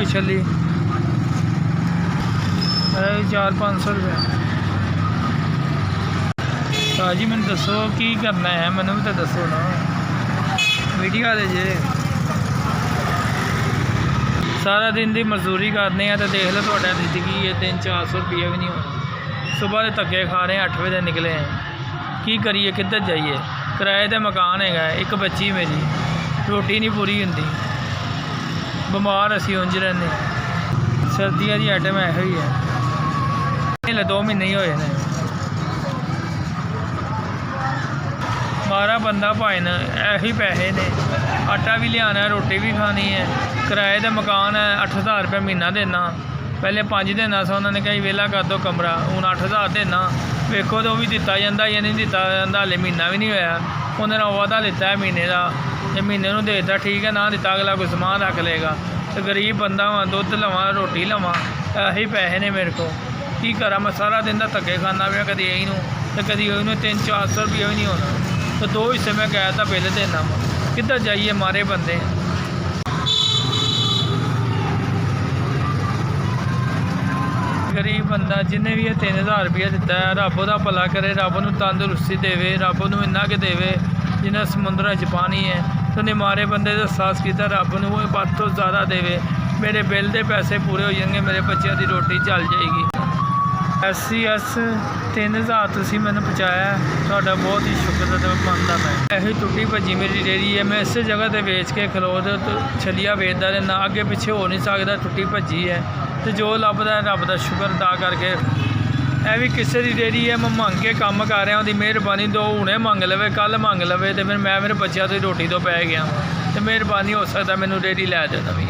हुई छली 400-500 रुपये। भाजी मैंने दसो की करना है, मैंने भी तो दसो ना वीडियो दे जे। सारा दिन की मजदूरी करने तो देख लो थोड़ा जिंदगी है 300-400 रुपये भी नहीं होना। सुबह के धक्के खा रहे हैं, 8 बजे निकले हैं, की करिए किधर जाइए। किराए का मकान है, एक बच्ची मेरी, रोटी नहीं पूरी होंगी, बीमार असी उंज रहने। सर्दियों की आइटम यही है, 2 महीने ही होए ने। मारा बंदा भाई ने यही पैसे ने, आटा भी लिया, रोटी भी खानी है। किराए का मकान है, 8000 रुपये महीना देना। पहले 5 देना सा, उन्होंने कहा वेला कर दो कमरा, हूँ 8000 देना। वेखो तो भी दिता जाता या नहीं दिता जाता, हाले महीना भी नहीं होया। उन्होंने वादा लिता है महीने का, जो महीने को देता ठीक है, ना दिता अगला कोई समान रख लेगा। तो गरीब बंदा वा, दुध लवा रोटी लवा, यही पैसे ने मेरे को, की करा। मैं सारा दिन का धक्के खाना पाया, कभी यही तो कभी 300-400 रुपये भी नहीं होना। तो 2 हिस्से मैं गया था बिल देना वा, किधर जाइए मारे बंदे। गरीब बंदा जिन्हें भी 3000 रुपया दिता है, रब का भला करे, रब नूं तंदुरुस्ती देवे, रब नूं इन्ना के देवे जिन्हें समुद्र च पानी है। तो निमारे बंदे का एहसास किया, रब नूं बद तो ज़्यादा देवे। मेरे बिल के पैसे पूरे हो जाएंगे, मेरे बच्चों की रोटी चल जाएगी। SCS 3000 तुसीं मैंने पहुँचाया, थोड़ा बहुत ही शुक्र मनता। मैं यही टुटी भजी मेरी डेयरी है, मैं इस जगह पर बेच के खलो तो छलिया बेचता रहना, अगे पिछे हो नहीं सकता, टुटी भजी है। तो जो लभदा है रब का शुक्र अदा करके। यह भी किसी की डेयरी है, मैं मंग के काम कर रहा, उसकी मेहरबानी दो हुणे मंग लवे, कल मंग लवे, तो मैं मेरे बच्चों की रोटी तो पै गया। तो मेहरबानी हो सकता मैनू डेयरी लै दे नवीं।